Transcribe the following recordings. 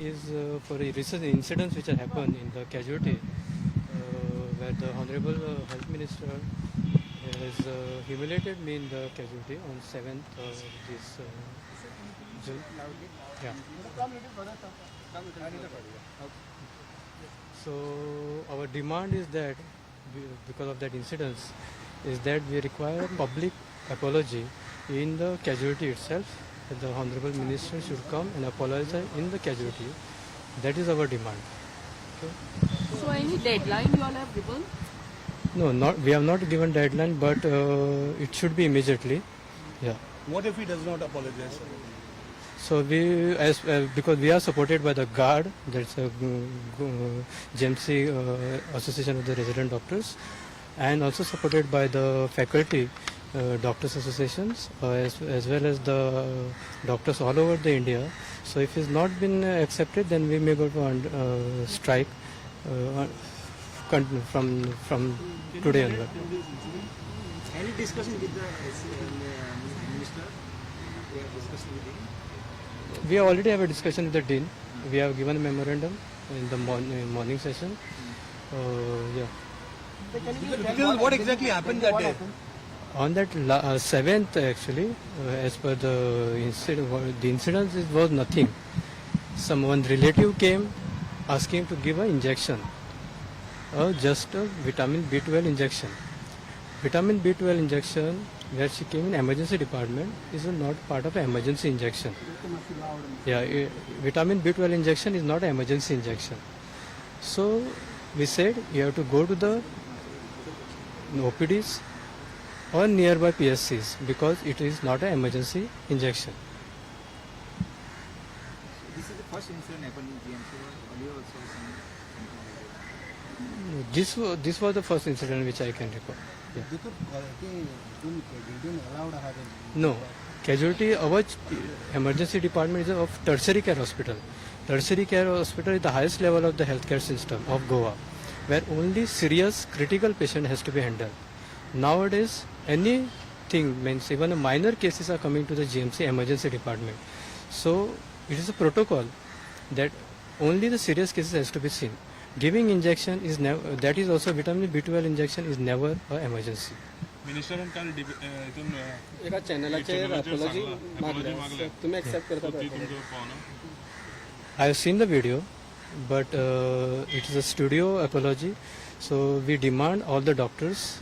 Is for a recent incidents which have happened in the casualty where the Honorable Health Minister has humiliated me in the casualty on 7th this June. Yeah. So our demand is that because of that incidents is that we require public apology in the casualty itself. The Honorable Minister should come and apologize in the casualty. That is our demand. Okay. So any deadline you all have given? No, we have not given deadline, but it should be immediately. Yeah. What if he does not apologize? So we, because we are supported by the GARD, that's a GMC Association of the Resident Doctors, and also supported by the faculty doctors associations as well as the doctors all over the India. So if it's not been accepted, then we may go to strike from today onward. Any discussion with the minister? We have discussed with him. We already have a discussion with the dean. We have given a memorandum in the morning session. Yeah. Because what exactly happened that day? On that 7th, actually, as per the incident was nothing. One relative came asking to give an injection, just a vitamin B12 injection. Vitamin B12 injection, where she came in emergency department, is not part of an emergency injection. Yeah, vitamin B12 injection is not an emergency injection. So we said you have to go to the OPDs or nearby PSCs because it is not an emergency injection. This is the first incident happened in GMC or earlier also something? This was the first incident which I can recall. Yeah. No, casualty our emergency department is of tertiary care hospital. Tertiary care hospital is the highest level of the healthcare system of Goa, where only serious critical patient has to be handled. Nowadays, anything means even minor cases are coming to the GMC emergency department. So it is a protocol that only the serious cases has to be seen. Giving injection is never, that is also vitamin B12 injection is never an emergency. Minister काल इथून एका चॅनलाचेर apology मागल्या तुम्ही accept करता I have seen the video, but it is a studio apology. So we demand all the doctors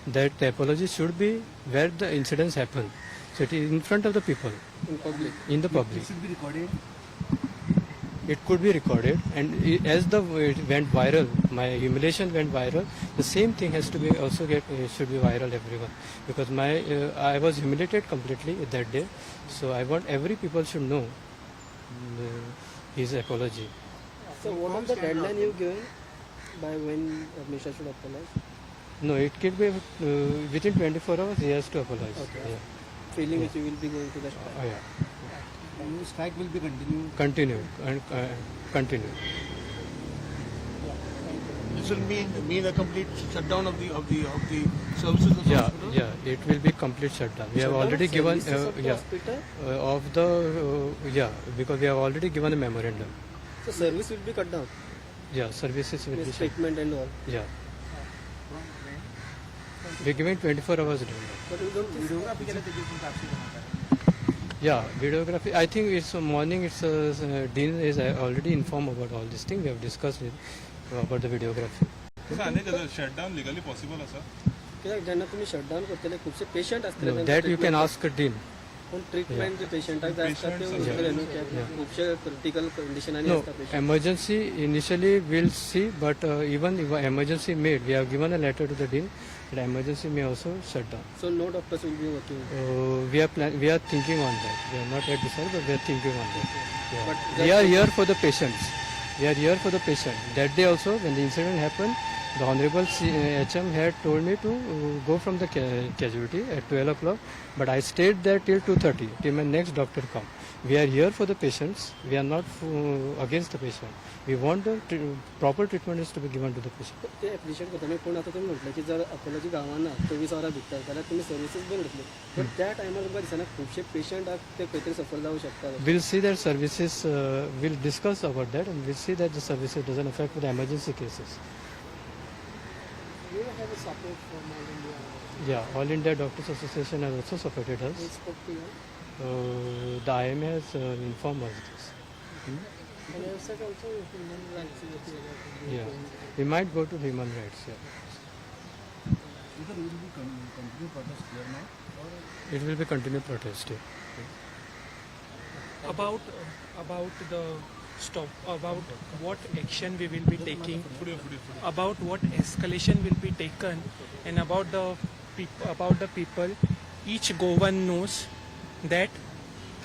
that the apology should be where the incidents happen. So it is in front of the people. in public. In the public. It should be recorded. It could be recorded, and as it went viral, my humiliation went viral. The same thing has to be also should be viral everyone, because I was humiliated completely that day. So I want every people should know his apology. So what is the deadline you given by when Minister should apologize? No, it could be within 24 hours he has to apologize. Okay. Yeah. Feeling which you will be going to the strike. Yeah. And the strike will be continued. Continue and continue. This will mean a complete shutdown of the services of the hospital. Yeah, it will be complete shutdown. We have already given because we have already given a memorandum. So service will be cut down. Yeah, services will be shut. Treatment and all. Yeah. We are giving 24 hours. But we don't. Yeah, videography. I think it's morning. It's Dean is already informed about all this thing. We have discussed it about the videography. shutdown legally possible असा? कित्याक जेन्ना तुम्ही shutdown करतले खूपशे patient असतले No, that you can ask Dean. पण treatment जे पेशंटाक जाय आसता ते उरतले न्हू खूपशे क्रिटिकल कंडिशनांनी No, असता patient emergency initially we'll see, but even if emergency made, we have given a letter to the Dean that emergency may also shut down. So no doctors will be working. We are thinking on that. We are not yet decided, but we are thinking on that. Yeah. But We are here for the patients. We are here for the patient. That day also, when the incident happened, the Honorable HM had told me to go from the casualty at 12 o'clock, but I stayed there till 2:30, till my next doctor come. We are here for the patients. We are not against the patient. We want the proper treatment is to be given to the patient. ते appreciate करताना पूण आता तुम्ही म्हटलं की जर अकोलाची गांवांना 24 वरां भितर जाल्यार तुम्ही सर्विसीस बंद करतले पण त्या टायमार तुमकां दिसना खुबशे पेशंट ते खंय तरी सफर जावं शकता We'll see that services, we'll discuss about that and we'll see that the services doesn't affect the emergency cases. You have a support from All India. Yeah, All India Doctors Association has also supported Who us. spoke to you? The IMA has informed us this. And you said also human rights. Yeah, we might go to human rights. Yeah. Either will be continue protest here now or It will be continued protest. Yeah. about the stop, about what action we will be taking, about what escalation will be taken, and about the people. Each Goan knows that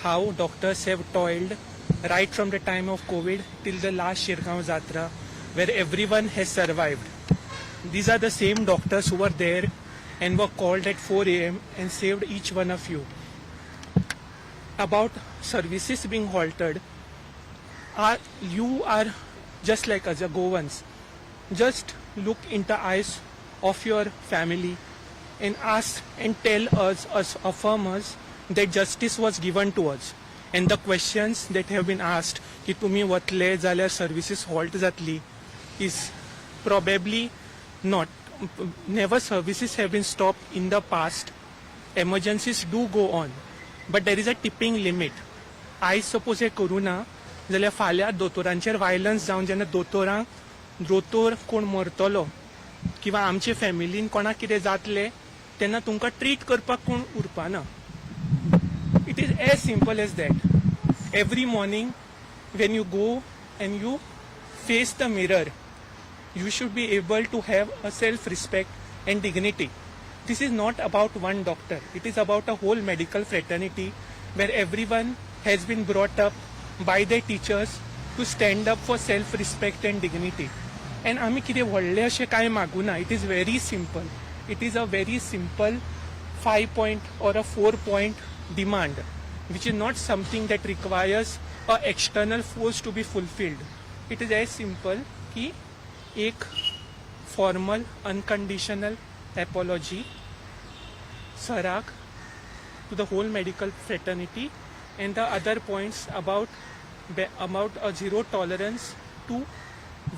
how doctors have toiled right from the time of COVID till the last Shirgaon Jatra, where everyone has survived. These are the same doctors who were there and were called at 4 a.m. and saved each one of you. About services being halted, you are just like us, Goans. Just look in the eyes of your family and ask and tell us, affirm us that justice was given to us. And the questions that have been asked, ki tumi watle jalyar services halt zatli, is probably not. Never services have been stopped in the past. Emergencies do go on. But there is a tipping limit. I suppose हे करू ना जाल्यार फाल्यां दोतोरांचेर violence जावन जेन्ना दोतोर कोण मरतलो किंवा आमचे फॅमिलीन कोणाक कितें जातलें तेन्ना तुमकां ट्रीट करपाक कोण उरपाना. It is as simple as that. Every morning when you go and you face the mirror, you should be able to have a self-respect and dignity. This is not about one doctor. It is about a whole medical fraternity where everyone has been brought up by their teachers to stand up for self-respect and dignity. And आमी कितें व्हडलें अशें कांय मागुना. It is very simple. It is a very simple 5-point or a 4-point demand, which is not something that requires a external force to be fulfilled. It is as simple कि एक formal, unconditional apology, Sarak, to the whole medical fraternity, and the other points about a zero tolerance to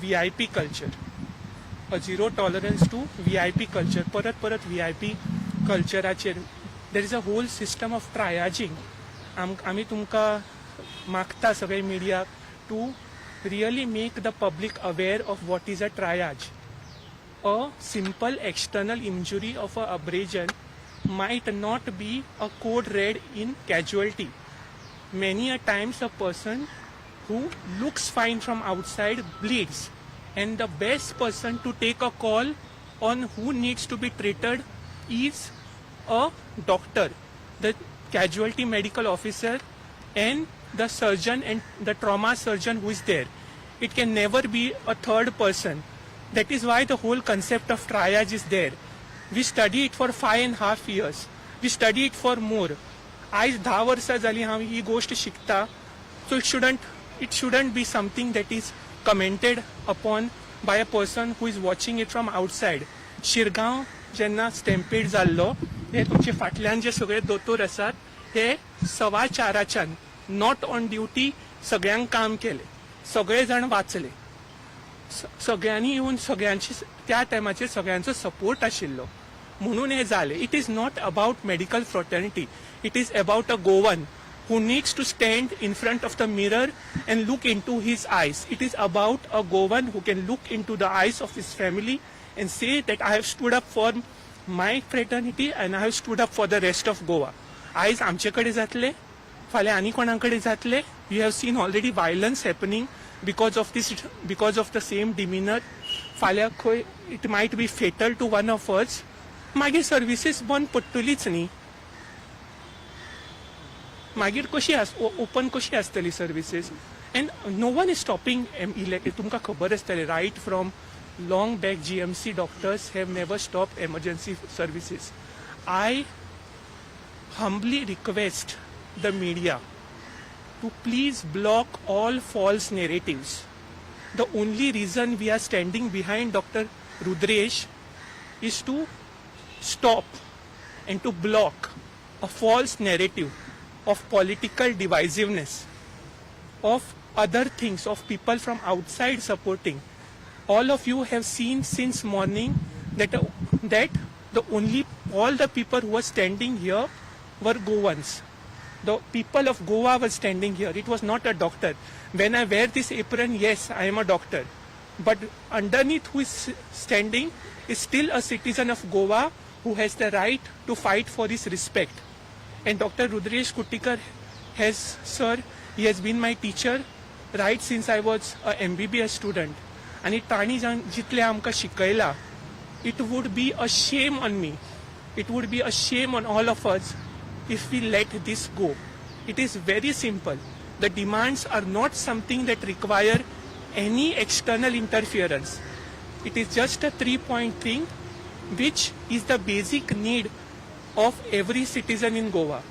VIP culture. A zero tolerance to VIP culture. Parat VIP culture. There is a whole system of triaging. आमी तुमकां मागता सगळे media to really make the public aware of what is a triage. A simple external injury of a abrasion might not be a code red in casualty. Many a times a person who looks fine from outside bleeds, and the best person to take a call on who needs to be treated is a doctor, the casualty medical officer, and the surgeon and the trauma surgeon who is there. It can never be a third person. That is why the whole concept of triage is there. We study it for 5.5 years. We study it for more. आयज 10 वर्सां जाली हांव ही गोष्ट शिकता. So it shouldn't be something that is commented upon by a person who is watching it from outside. Shirgaon जेन्ना स्टॅम्पेड जाल्लो, हे तुमचे फाटल्यान जे सगळे दोतोर आसात हे 4:15 नॉट ऑन ड्युटी सगळ्यांक काम केले, सगळे जाण वाचले, सगळ्यांनी येवन सगळ्यांची त्या टायमाचेर सगळ्यांचो सपोर्ट आशिल्लो म्हणून हे जाले. It is not about medical fraternity. It is about a Goan who needs to stand in front of the mirror and look into his eyes. It is about a Goan who can look into the eyes of his family and say that I have stood up for my fraternity and I have stood up for the rest of Goa. आयज आमचे कडेन जातले, फाल्यां आनी कोणा कडेन जातले. We have seen already violence happening because of the same demeanor. फाल्यां खंय it might be fatal to one of us. मागीर सर्विसीस बंद पडटलीच न्ही. मागीर कशी ओपन कशी आसतली services. And no one is stopping. तुमकां खबर आसतलें right from long back GMC doctors have never stopped emergency services. I humbly request the media to please block all false narratives. The only reason we are standing behind Dr. Rudresh is to stop and to block a false narrative of political divisiveness, of other things, of people from outside supporting. All of you have seen since morning that all the people who were standing here were Goans. The people of Goa were standing here. It was not a doctor. When I wear this apron, yes, I am a doctor. But underneath who is standing is still a citizen of Goa who has the right to fight for his respect. And Dr. Rudresh Kuttikar he has been my teacher right since I was a MBBS student. And ताणी जितले आमकां शिकयला, it would be a shame on me. It would be a shame on all of us if we let this go. It is very simple. The demands are not something that require any external interference. It is just a 3-point thing which is the basic need of every citizen in Goa.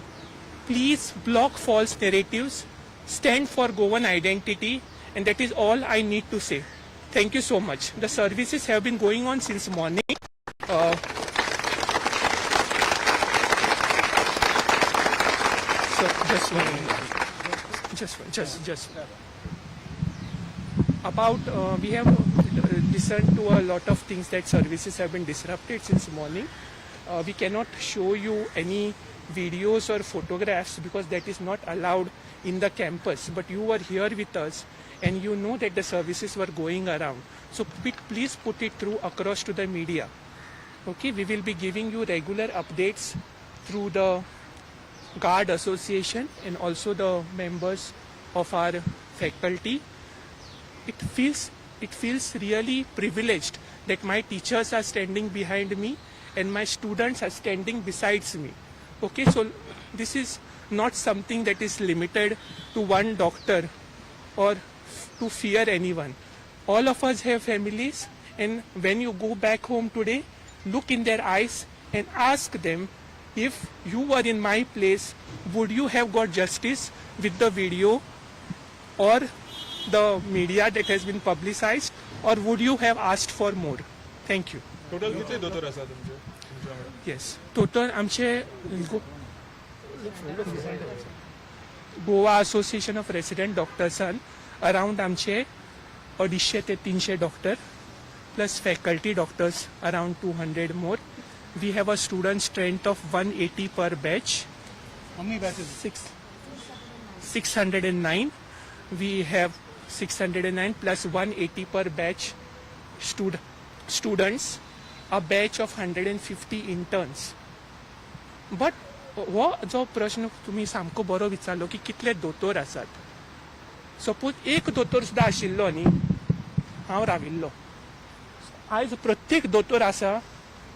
Please block false narratives, stand for Goan identity, and that is all I need to say. Thank you so much. The services have been going on since morning. So just about we have listened to a lot of things that services have been disrupted since morning. We cannot show you any videos or photographs because that is not allowed in the campus. But you were here with us and you know that the services were going around. So please put it through across to the media. Okay, we will be giving you regular updates through the Guard Association and also the members of our faculty. It feels really privileged that my teachers are standing behind me and my students are standing besides me. Okay, so this is not something that is limited to one doctor or to fear anyone. All of us have families, and when you go back home today, look in their eyes and ask them, if you were in my place, would you have got justice with the video or the media that has been publicized, or would you have asked for more? Thank you. Total कितले दोतोर आसा तुमचे? Yes. Total आमचे Goa association of resident डॉक्टर्सान around आमचे 250 ते 300 doctor plus faculty doctors around 200 more. We have a student strength of 180 per batch. How many batches? 609. We have 609 plus 180 per batch students, a batch of 150 interns. But हो जो प्रश्न तुम्ही सामको बरो विचारलो की कितले दोतोर आसात. सपोज एक दोतोर सुद्धा आशिल्लो न्ही, हांव राविल्लो. आयज प्रत्येक दोतोर आसा,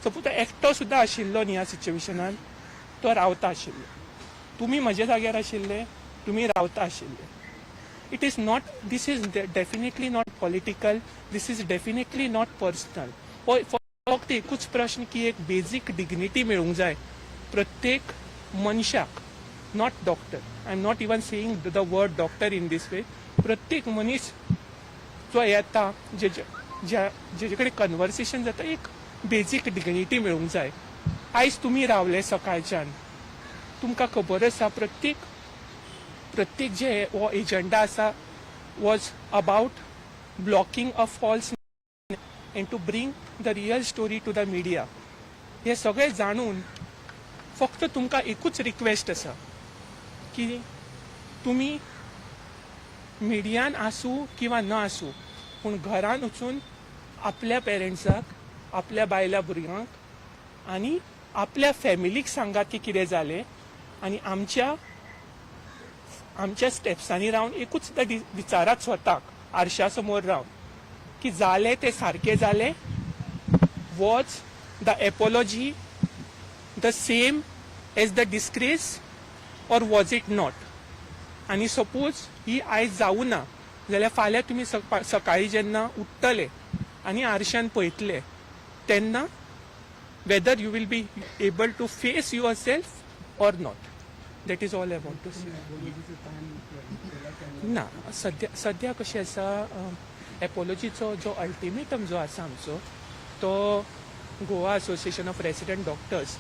सपोज तो एकटो सुद्धा आशिल्लो न्ही ह्या सिच्युएशनान, तो रावता आशिल्लो. तुम्ही म्हज्या जाग्यार आशिल्ले, तुम्ही रावता आशिल्ले. It is not, this is definitely not political, this is definitely not personal. फक्त एकूच प्रश्न की एक बेसिक डिग्निटी मेळूंक जाय प्रत्येक मनशाक, not doctor. I am not even saying the word doctor in this way. प्रत्येक मनीस जो येता, जेजे कडेन कन्वर्सेशन जाता, एक बेसिक डिग्निटी मेळूंक जाय. आयज तुम्ही रावले सकाळच्यान, तुमकां खबर आसा प्रत्येक जे हो एजेंडा आसा was about blocking a false end to bring the real story to the media. हे सगळे जाणून फक्त तुमकां एकूच रिक्वेस्ट आसा की तुम्ही मिडियान आसूं किंवा न आसूं, पूण घरान वचून आपल्या पेरेंट्साक, आपल्या बायल्या भुरग्यांक आनी आपल्या फॅमिलीक सांगात की कितें जालें, आनी आमच्या स्टेप्सांनी रावन एकूच सुद्दां विचारात स्वताक आरशा समोर रावन की जालें तें सारकें जालें. Was the apiology the same as the disgrace or was it not? आणि सपोज ही आयज जावं ना जाल्यार फाल्यां तुमी सकाळी जेन्ना उठतले आनी आरशान पळयतले तेन्ना whether you will be able to face yourself or not. That is all I want to say. ना सध्या कशें आसा एपोलॉजीचो जो अल्टिमेटम जो आसा आमचो तो Goa association of resident doctors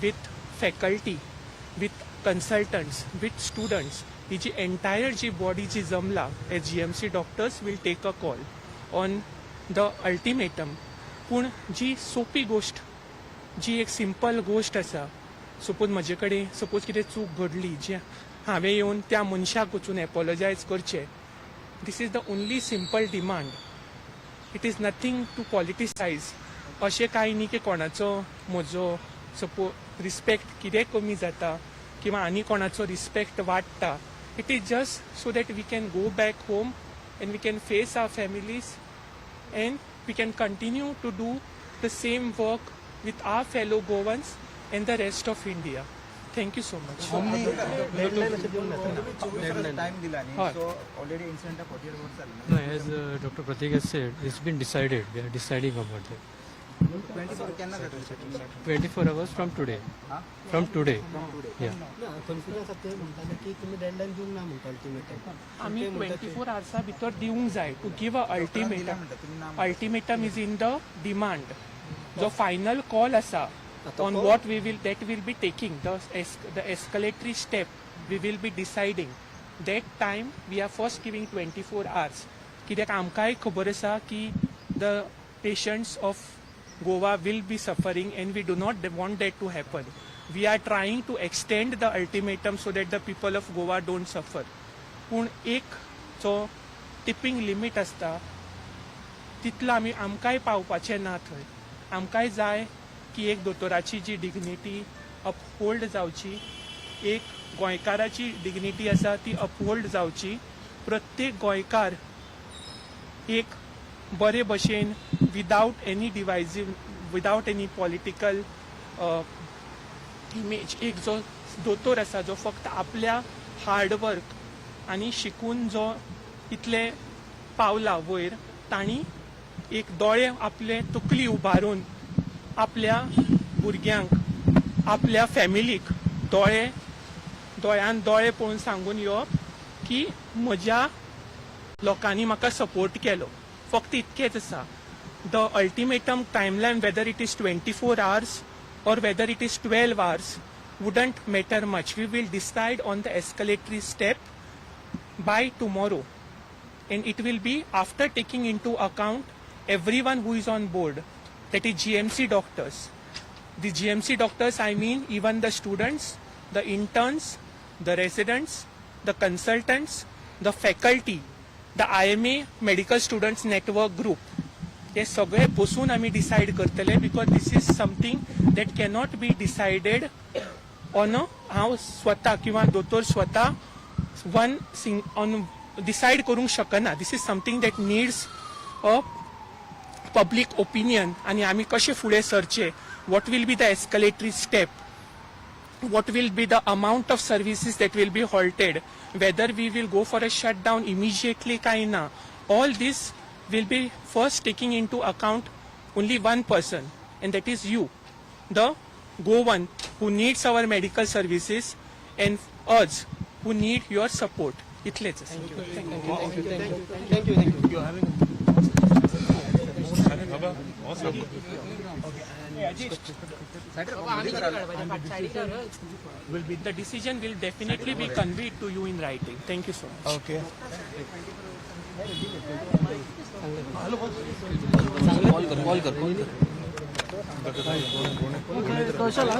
with faculty with consultants with students ही जी एंटायर जी बॉडी जी जमला as GMC doctors will take a call on the ultimatum. पूण जी सोपी गोष्ट जी एक सिंपल गोष्ट आसा, सपोज म्हजे कडेन सपोज कितें चूक घडली जी हांवें येवन त्या मनशाक वचून एपोलॉजायज करचें, this is the only simple demand. It is nothing to politicise. अशें कांय न्ही की कोणाचो म्हजो सपोज रिस्पेक्ट कितें कमी जाता किंवा आनी कोणाचो रिस्पेक्ट वाडटा. It is just so that we can go back home and we can face our families and we can continue to do the same work with our fellow Goans and the rest of India. Thank you so much. Time दिला हय. न्ही, so already incident 48 hours जालें. No, as Dr. Pratik has said, it's been decided. We are deciding about it. 24 केन्ना जातलें? 24 hours from today. हां? From today. Yeah. ना confusion आसा ते म्हणटाले की तुमी डेडलायन दिवंक ना म्हणटा अल्टिमेटम. आमी 24 hours भितर दिवंक जाय to give a ultimatum. Ultimatum is in the demand. जो फायनल कॉल आसा on what we will be taking the escalatory step we will be deciding. That time we are first giving 24 hours. कित्याक आमकांय खबर आसा की the patients of Goa will be suffering and we do not want that to happen. We are trying to extend the ultimatum so that the people of Goa don't suffer. पूण एक जो tipping limit आसता तितलो आमकांय पावपाचें ना थंय. आमकांय जाय की एक दोतोराची जी डिग्निटी अपहोल्ड जावची, एक गोंयकाराची डिग्निटी आसा ती अपहोल्ड जावची. प्रत्येक गोंयकार एक बरे भशेन without any divisive without any political image एक जो दोतोर आसा जो फक्त आपल्या हार्डवर्क आनी शिकून जो इतले पावला वयर, तांणी एक दोळे आपले तकली उबारून आपल्या भुरग्यांक आपल्या फॅमिलीक दोळ्यान दोळे पळोवन सांगून येवप की म्हज्या लोकांनी म्हाका सपोर्ट केलो. फक्त इतकेंच आसा. The ultimatum timeline whether it is 24 hours or whether it is 12 hours wouldn't matter much. We will decide on the escalatory step by tomorrow and it will be after taking into account everyone who is on board, that is GMC doctors. The GMC doctors, I mean even the students, the interns, the residents, the consultants, the faculty, the IMA medical students network group. हे सगळे बसून आमी decide करतले because this is something that cannot be decided on हांव स्वता किंवा दोतोर स्वता one on decide करूंक शकना. This is something that needs a public opinion. आनी आमी कशे फुडें सरचे, what will be the escalatory step, what will be the amount of services that will be halted, whether we will go for a shutdown immediately kaina. All this will be first taking into account only one person, and that is you, the Goan who needs our medical services and us who need your support. Itleच. Thank you. Baba awesome. The decision will definitely be conveyed to you in writing. Thank you so much. Okay. कशाला